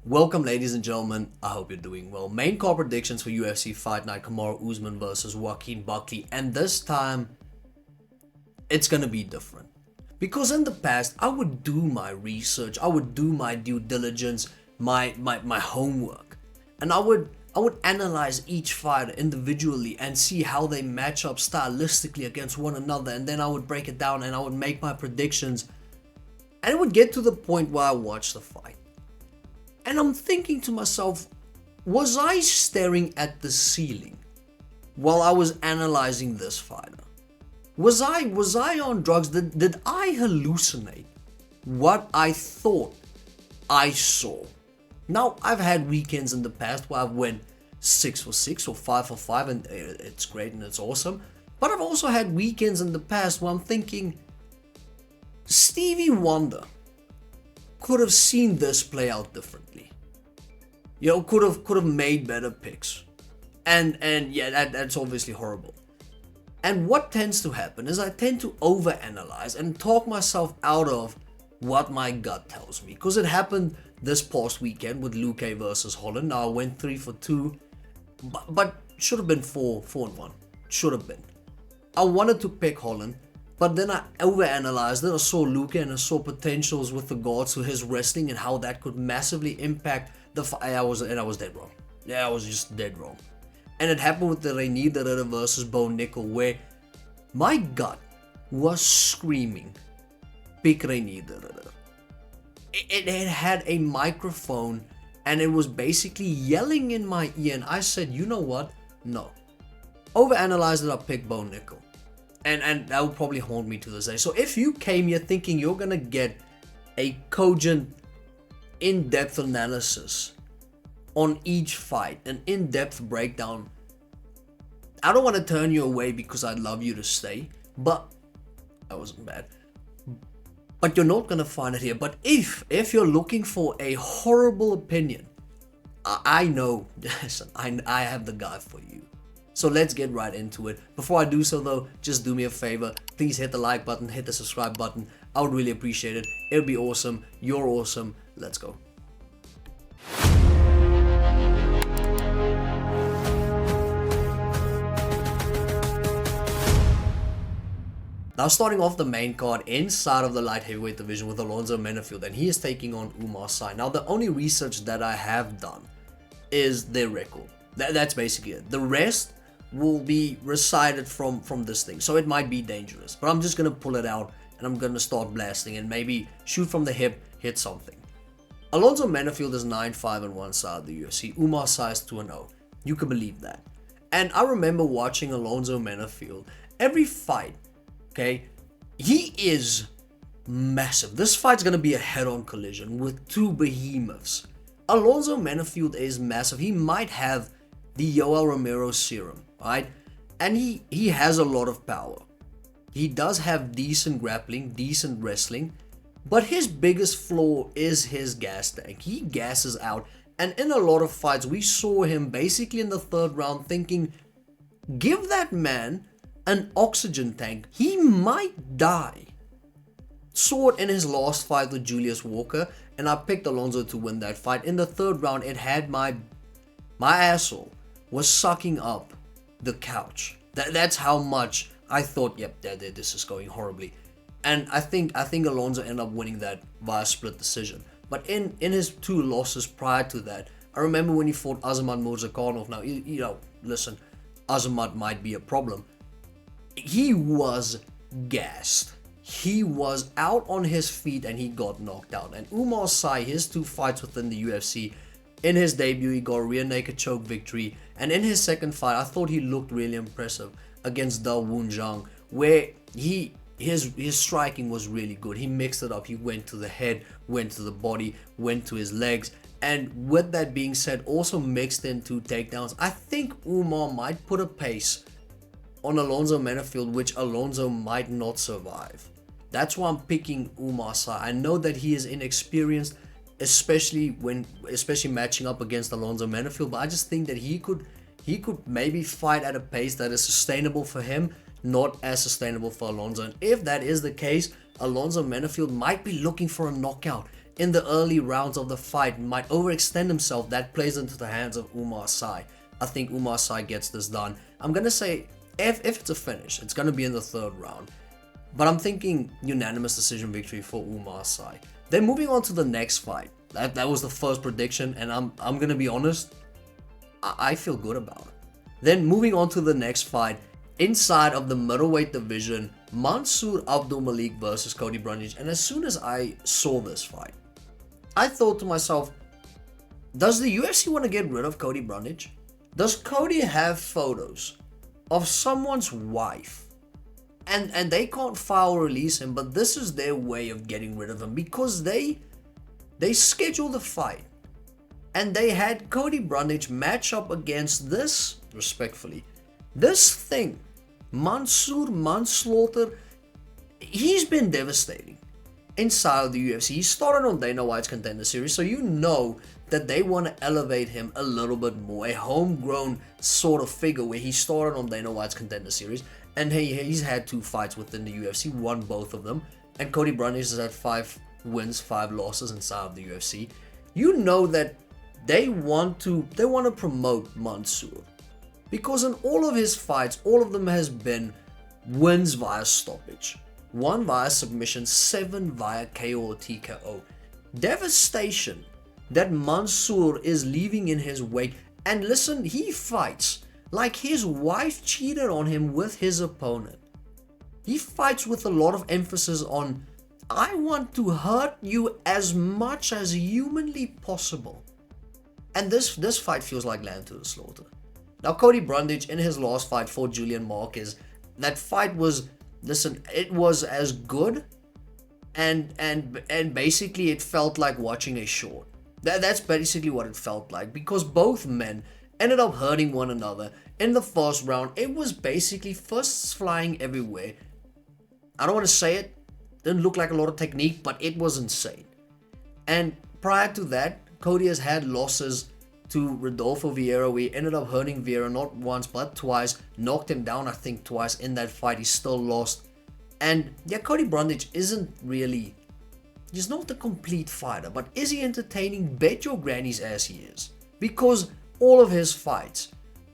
Welcome, ladies and gentlemen. I hope you're doing well. Main card predictions for UFC Fight Night: Kamaru Usman versus Joaquin Buckley, and this time it's gonna be different. Because in the past, I would do my research, I would do my due diligence, my homework, and I would analyze each fighter individually and see how they match up stylistically against one another, and then I would break it down and I would make my predictions, and it would get to the point where I watched the fight. And I'm thinking to myself, was I staring at the ceiling while I was analyzing this fighter? Was I on drugs? Did I hallucinate what I thought I saw? Now, I've had weekends in the past where I've went 6 for 6 or 5 for 5, and it's great and it's awesome. But I've also had weekends in the past where I'm thinking, Stevie Wonder could have seen this play out differently. Could have made better picks. And yeah, that's obviously horrible. And what tends to happen is I tend to overanalyze and talk myself out of what my gut tells me. Because it happened this past weekend with Luke versus Holland. Now I went 3 for 2, but should have been 4 and 1. Should have been. I wanted to pick Holland, but then I overanalyzed it. I saw Luke and I saw potentials with regards to his wrestling and how that could massively impact the fight. I was dead wrong. Yeah, I was just dead wrong. And it happened with the Reinier versus Bo Nickel, where my gut was screaming, pick Reinier. It had a microphone and it was basically yelling in my ear, and I said, you know what? No. Overanalyzed it, I picked Bo Nickel. And that will probably haunt me to this day. So if you came here thinking you're gonna get a cogent, in-depth analysis on each fight, an in-depth breakdown, I don't want to turn you away because I'd love you to stay, but that wasn't bad. But you're not gonna find it here. But if you're looking for a horrible opinion, I know, listen, I have the guy for you. So let's get right into it. Before I do so though, just do me a favor. Please hit the like button, hit the subscribe button. I would really appreciate it. It would be awesome. You're awesome. Let's go. Now starting off the main card inside of the light heavyweight division with Alonzo Menifield, and he is taking on Umar Sy. Now the only research that I have done is their record. That's basically it. The rest will be recited from this thing, so it might be dangerous, but I'm just gonna pull it out and I'm gonna start blasting and maybe shoot from the hip, hit something. Alonzo Menifield is 9-5 on one side of the UFC. Umar Sy is 2-0. You can believe that. And I remember watching Alonzo Menifield every fight. Okay, he is massive. This fight's gonna be a head-on collision with two behemoths. Alonzo Menifield is massive. He might have the Yoel Romero serum, right? And he has a lot of power. He does have decent grappling, decent wrestling, but his biggest flaw is his gas tank. He gasses out, and in a lot of fights, we saw him basically in the third round thinking, give that man an oxygen tank. He might die. Saw it in his last fight with Julius Walker, and I picked Alonzo to win that fight. In the third round, it had my asshole was sucking up the couch. That's how much I thought, yep, this is going horribly. And I think Alonzo ended up winning that via split decision. But in his two losses prior to that, I remember when he fought Azamat Murzakanov. Now, you know, listen, Azamat might be a problem. He was gassed. He was out on his feet and he got knocked out. And Umar Sy, his two fights within the UFC, in his debut, he got a rear naked choke victory. And in his second fight, I thought he looked really impressive against Da Woon Jang, where his striking was really good. He mixed it up. He went to the head, went to the body, went to his legs. And with that being said, also mixed in two takedowns. I think Umar might put a pace on Alonzo Menifield, which Alonzo might not survive. That's why I'm picking Umar Sy. I know that he is inexperienced, especially matching up against Alonzo Menifield, but I just think that he could maybe fight at a pace that is sustainable for him, not as sustainable for Alonzo. And if that is the case, Alonzo Menifield might be looking for a knockout. in the early rounds of the fight might overextend himself, that plays into the hands of Umar Sy. I think Umar Sy gets this done. I'm going to say, if it's a finish, it's going to be in the 3rd round. But I'm thinking unanimous decision victory for Umar Sy. Then moving on to the next fight. That was the first prediction, and I'm going to be honest, I feel good about it. Then moving on to the next fight, inside of the middleweight division, Mansoor Abdul-Malik versus Cody Brundage. And as soon as I saw this fight, I thought to myself, does the UFC want to get rid of Cody Brundage? Does Cody have photos of someone's wife? And they can't file release him, but this is their way of getting rid of him, because they scheduled a fight. And they had Cody Brundage match up against this, respectfully, this thing, Mansoor Manslaughter. He's been devastating inside of the UFC. He started on Dana White's Contender Series, so you know that they want to elevate him a little bit more. A homegrown sort of figure where he started on Dana White's Contender Series, and he's had 2 fights within the UFC, won both of them. And Cody Brundage has had 5 wins, 5 losses inside of the UFC. You know that they want to promote Mansoor, because in all of his fights, all of them has been wins via stoppage, 1 via submission, 7 via KO or TKO. Devastation that Mansoor is leaving in his wake. And listen, he fights like his wife cheated on him with his opponent. He fights with a lot of emphasis on, I want to hurt you as much as humanly possible. And this fight feels like land to the slaughter. Now, Cody Brundage, in his last fight for Julian Marquez, that fight was, listen, it was as good, and basically it felt like watching a short. That's basically what it felt like, because both men ended up hurting one another. In the first round, it was basically fists flying everywhere. I don't want to say it, didn't look like a lot of technique, but it was insane. And prior to that, Cody has had losses to Rodolfo Vieira, where he ended up hurting Vieira not once but twice, knocked him down I think twice in that fight. He still lost. And yeah, Cody Brundage isn't really, he's not the complete fighter, but is he entertaining? Bet your granny's ass he is, because all of his fights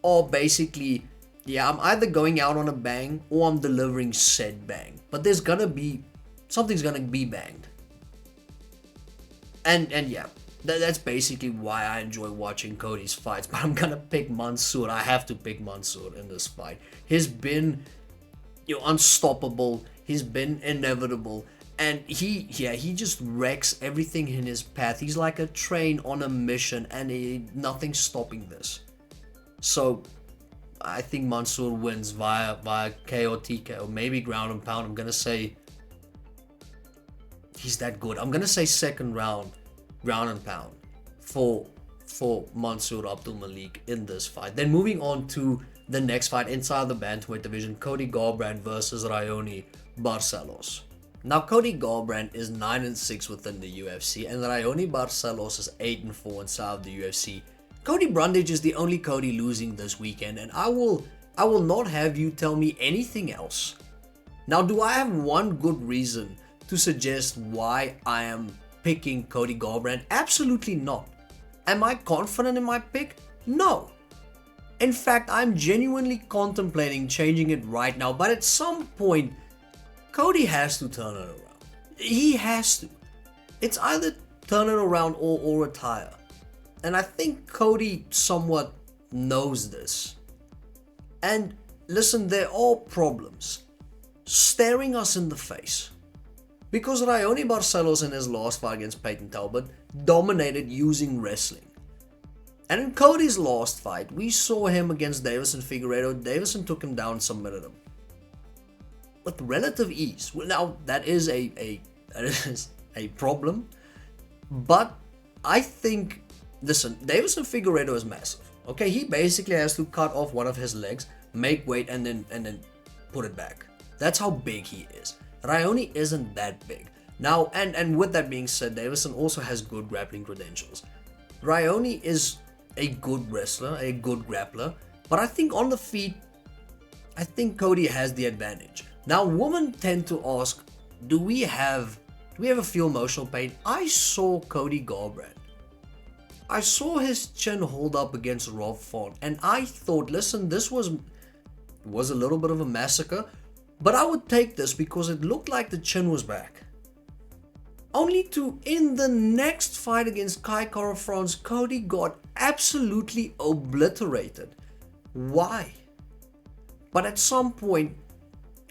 are basically, yeah, I'm either going out on a bang or I'm delivering said bang, but there's gonna be, something's gonna be banged. And yeah, that's basically why I enjoy watching Cody's fights. But I'm gonna pick Mansoor. I have to pick Mansoor in this fight. He's been, unstoppable. He's been inevitable, and he just wrecks everything in his path. He's like a train on a mission, and nothing's stopping this. So I think Mansoor wins via KO, TKO, maybe ground and pound. I'm gonna say he's that good. I'm gonna say 2nd round, ground and pound for Mansoor Abdul-Malik in this fight. Then moving on to the next fight inside the bantamweight division, Cody Garbrandt versus Raoni Barcelos. Now, Cody Garbrandt is 9-6 within the UFC, and Raoni Barcelos is 8-4 inside the UFC. Cody Brundage is the only Cody losing this weekend, and I will not have you tell me anything else. Now, do I have one good reason to suggest why I am picking Cody Garbrandt? Absolutely not. Am I confident in my pick? No. In fact, I'm genuinely contemplating changing it right now, but at some point, Cody has to turn it around. He has to. It's either turn it around or retire. And I think Cody somewhat knows this. And listen, there are problems staring us in the face. Because Raoni Barcelos in his last fight against Peyton Talbot dominated using wrestling. And in Cody's last fight, we saw him against Deiveson Figueiredo. Deiveson took him down, submitted him with relative ease. Well, now that is a problem, but I think, listen, Deiveson Figueiredo is massive. Okay, he basically has to cut off one of his legs, make weight, and then put it back. That's how big he is. Raoni isn't that big. Now, and with that being said, Deiveson also has good grappling credentials. Raoni is a good wrestler, a good grappler, but I think on the feet, I think Cody has the advantage. Now, women tend to ask, do we have we ever feel emotional pain? I saw Cody Garbrandt. I saw his chin hold up against Rob Font, and I thought, listen, this was a little bit of a massacre, but I would take this because it looked like the chin was back. Only to, in the next fight against Kai Kara-France, Cody got absolutely obliterated. Why? But at some point,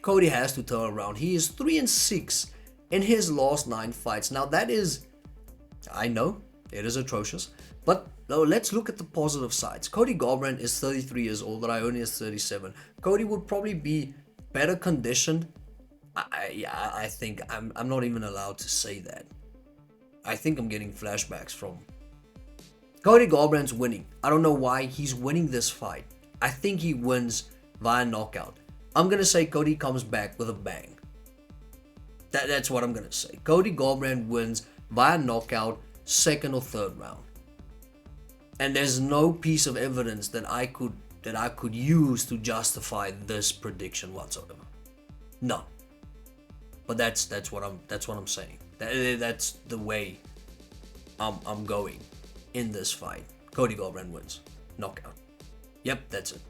Cody has to turn around. He is 3-6 in his last 9 fights. Now that is, I know, it is atrocious. But no, let's look at the positive sides. Cody Garbrandt is 33 years old, Ione is 37. Cody would probably be better conditioned. I think I'm not even allowed to say that. I think I'm getting flashbacks from Cody Garbrandt's winning. I don't know why he's winning this fight. I think he wins via knockout. I'm gonna say Cody comes back with a bang. That's what I'm gonna say. Cody Garbrandt wins via knockout, 2nd or 3rd round. And there's no piece of evidence that I could use to justify this prediction whatsoever. No. But that's what I'm saying. That's the way I'm going in this fight. Cody Garbrandt wins. Knockout. Yep, that's it.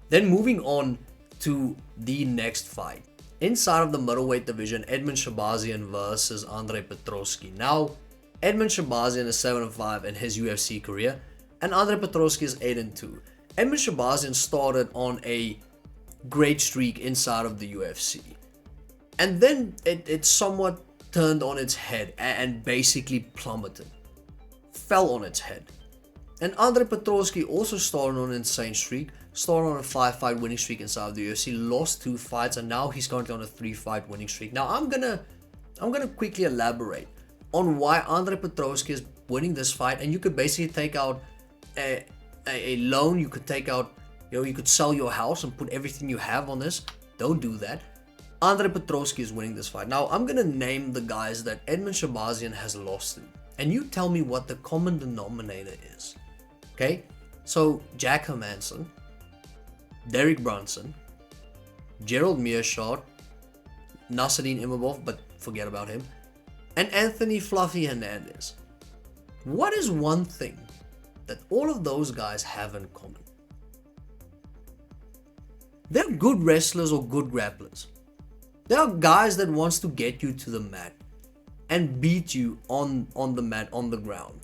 Then moving on to the next fight. Inside of the middleweight division, Edmund Shahbazyan versus Andre Petroski. Now, Edmund Shahbazyan is 7-5 in his UFC career, and Andre Petroski is 8-2. Edmund Shahbazyan started on a great streak inside of the UFC. And then it somewhat turned on its head and basically plummeted. Fell on its head. And Andre Petroski also started on an insane streak. Started on a 5-fight winning streak inside of the UFC. Lost 2 fights and now he's currently on a 3-fight winning streak. Now I'm gonna quickly elaborate on why Andre Petroski is winning this fight. And you could basically take out a loan. You could take out, you could sell your house and put everything you have on this. Don't do that. Andre Petroski is winning this fight. Now, I'm going to name the guys that Edmund Shahbazyan has lost to. And you tell me what the common denominator is. Okay? So, Jack Hermanson, Derek Brunson, Gerald Mearshart, Nasruddin Imavov, but forget about him, and Anthony Fluffy Hernandez. What is one thing that all of those guys have in common? They're good wrestlers or good grapplers. There are guys that wants to get you to the mat and beat you on the mat, on the ground.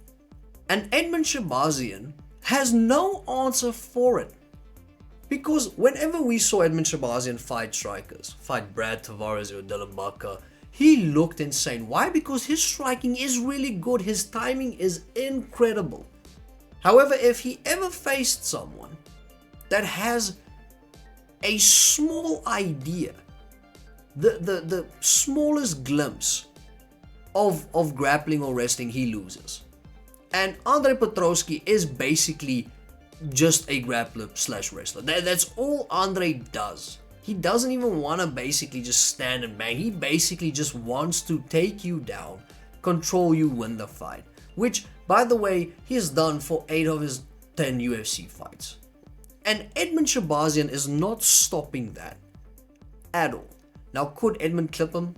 And Edmund Shahbazyan has no answer for it. Because whenever we saw Edmund Shahbazyan fight strikers, fight Brad Tavares or Dylan Baca, he looked insane. Why? Because his striking is really good. His timing is incredible. However, if he ever faced someone that has a small idea, the smallest glimpse of grappling or wrestling, he loses. And Andre Petroski is basically just a grappler / wrestler. That's all Andre does. He doesn't even want to basically just stand and bang. He basically just wants to take you down, control you, win the fight. Which, by the way, he has done for 8 of his 10 UFC fights. And Edmund Shahbazyan is not stopping that at all. Now, could Edmund clip him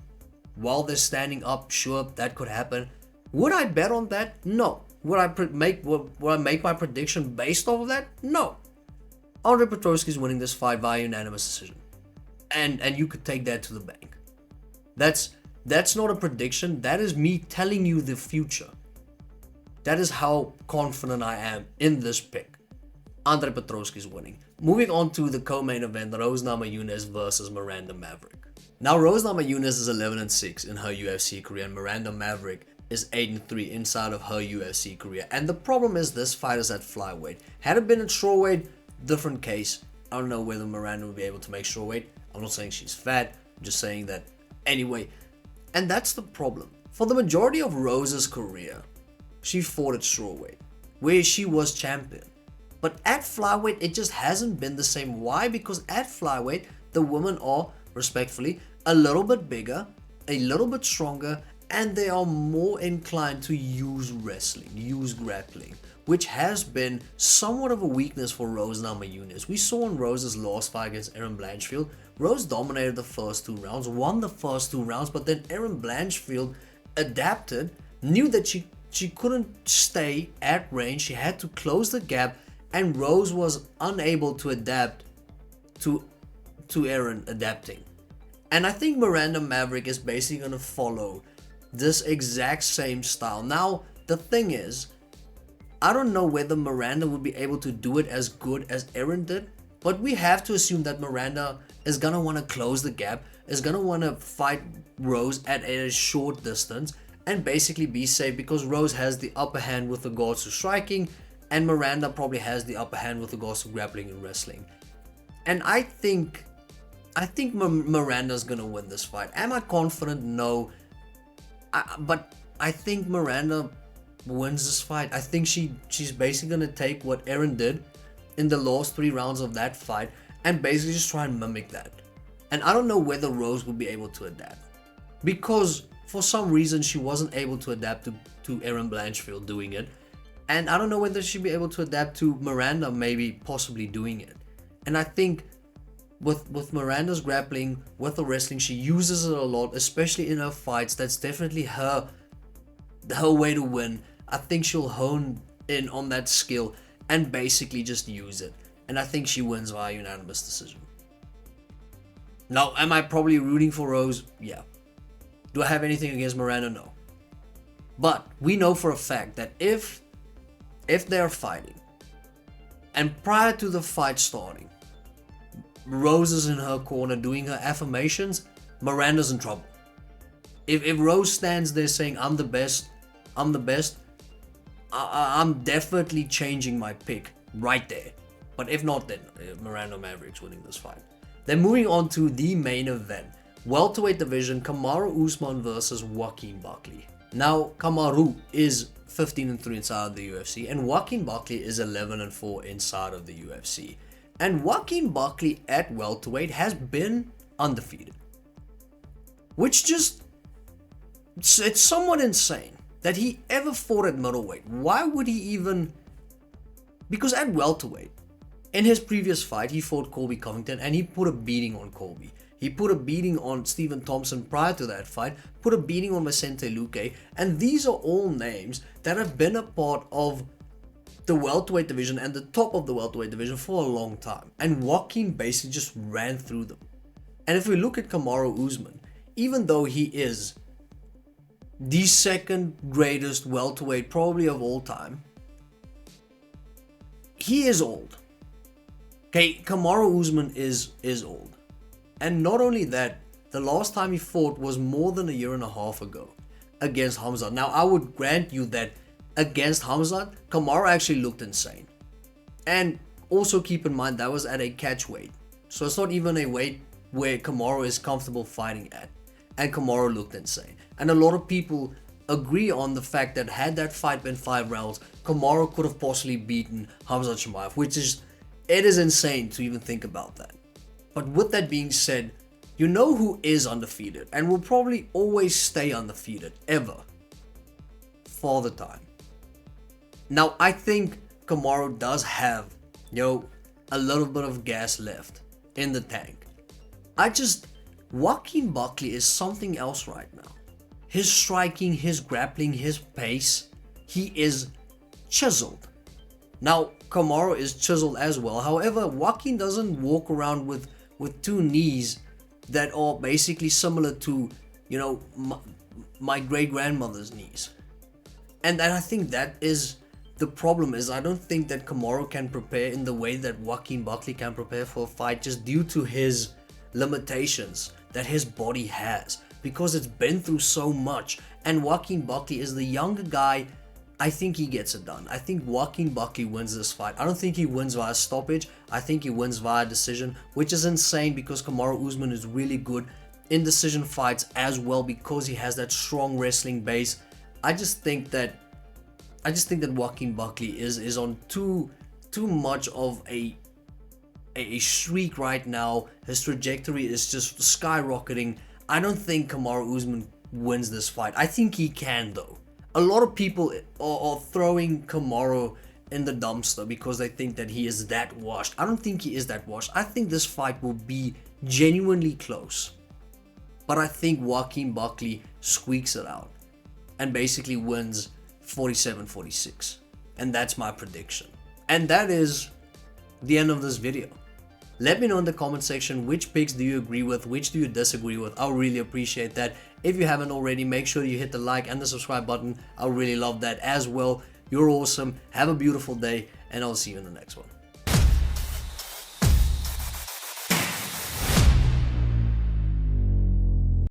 while they're standing up? Sure, that could happen. Would I bet on that? No. Would I make my prediction based off of that? No. Andre Petroski is winning this fight via unanimous decision, and you could take that to the bank. That's not a prediction. That is me telling you the future. That is how confident I am in this pick. Andre Petroski is winning. Moving on to the co-main event, Rose Namajunas versus Miranda Maverick. Now, Rose Namajunas is 11-6 in her UFC career, and Miranda Maverick is 8-3 inside of her UFC career. And the problem is this fight is at flyweight. Had it been at strawweight, different case. I don't know whether Miranda would be able to make strawweight. I'm not saying she's fat, I'm just saying that anyway. And that's the problem. For the majority of Rose's career, she fought at strawweight, where she was champion. But at flyweight, it just hasn't been the same. Why? Because at flyweight, the women are, respectfully, a little bit bigger, a little bit stronger, and they are more inclined to use wrestling, use grappling, which has been somewhat of a weakness for Rose Namajunas. We saw in Rose's last fight against Erin Blanchfield, Rose dominated the first 2 rounds, won the first 2 rounds, but then Erin Blanchfield adapted, knew that she couldn't stay at range. She had to close the gap, and Rose was unable to adapt to Erin adapting. And I think Miranda Maverick is basically going to follow this exact same style. Now, the thing is, I don't know whether Miranda would be able to do it as good as Erin did, but we have to assume that Miranda is going to want to close the gap, is going to want to fight Rose at a short distance, and basically be safe, because Rose has the upper hand with regards to striking, and Miranda probably has the upper hand with regards to grappling and wrestling. And I think Miranda's gonna win this fight. Am I confident? No. But I think Miranda wins this fight. I think she's basically gonna take what Erin did in the last 3 rounds of that fight and basically just try and mimic that. And I don't know whether Rose will be able to adapt, because for some reason she wasn't able to adapt to Erin Blanchfield doing it. And I don't know whether she'll be able to adapt to Miranda maybe possibly doing it. And I think with Miranda's grappling, with the wrestling, she uses it a lot, especially in her fights. That's definitely her way to win. I think she'll hone in on that skill and basically just use it. And I think she wins via unanimous decision. Now, am I probably rooting for Rose? Yeah. Do I have anything against Miranda? No. But we know for a fact that if they're fighting, and prior to the fight starting, Rose is in her corner doing her affirmations, Miranda's in trouble. If Rose stands there saying, I'm the best, I'm definitely changing my pick right there. But if not, then Miranda Maverick's winning this fight. Then moving on to the main event. Welterweight division, Kamaru Usman versus Joaquin Buckley. Now, Kamaru is 15-3 inside of the UFC, and Joaquin Buckley is 11-4 inside of the UFC. And Joaquin Buckley at welterweight has been undefeated, which just, it's somewhat insane that he ever fought at middleweight. Why would he even? Because at welterweight, in his previous fight, he fought Colby Covington and he put a beating on Colby. He put a beating on Stephen Thompson prior to that fight, put a beating on Vicente Luque, and these are all names that have been a part of the welterweight division and the top of the welterweight division for a long time. And Joaquin basically just ran through them. And if we look at Kamaru Usman, even though he is the second greatest welterweight probably of all time, he is old. Okay, Kamaru Usman is old. And not only that, the last time he fought was more than a year and a half ago against Hamzat. Now, I would grant you that against Hamzat, Kamaru actually looked insane. And also keep in mind, that was at a catch weight. So it's not even a weight where Kamaru is comfortable fighting at. And Kamaru looked insane. And a lot of people agree on the fact that had that fight been 5 rounds, Kamaru could have possibly beaten Hamzat Chimaev, which is, it is insane to even think about that. But with that being said, you know who is undefeated and will probably always stay undefeated, ever. Father Time. Now, I think Kamaru does have, a little bit of gas left in the tank. Joaquin Buckley is something else right now. His striking, his grappling, his pace, he is chiseled. Now, Kamaru is chiseled as well. However, Joaquin doesn't walk around with 2 knees that are basically similar to, my great-grandmother's knees. And I think that is the problem, is I don't think that Kamaru can prepare in the way that Joaquin Buckley can prepare for a fight, just due to his limitations that his body has, because it's been through so much. And Joaquin Buckley is the younger guy. I think he gets it done. I think Joaquin Buckley wins this fight. I don't think he wins via stoppage. I think he wins via decision, which is insane because Kamaru Usman is really good in decision fights as well, because he has that strong wrestling base. I just think that Joaquin Buckley is on too much of a streak right now. His trajectory is just skyrocketing. I don't think Kamaru Usman wins this fight. I think he can, though. A lot of people are throwing Kamaru in the dumpster because they think that he is that washed. I don't think he is that washed. I think this fight will be genuinely close. But I think Joaquin Buckley squeaks it out. and basically wins 47-46. And that's my prediction. And that is the end of this video. Let me know in the comment section which picks do you agree with, which do you disagree with. I'll really appreciate that. If you haven't already, make sure you hit the like and the subscribe button. I'll really love that as well. You're awesome. Have a beautiful day, and I'll see you in the next one.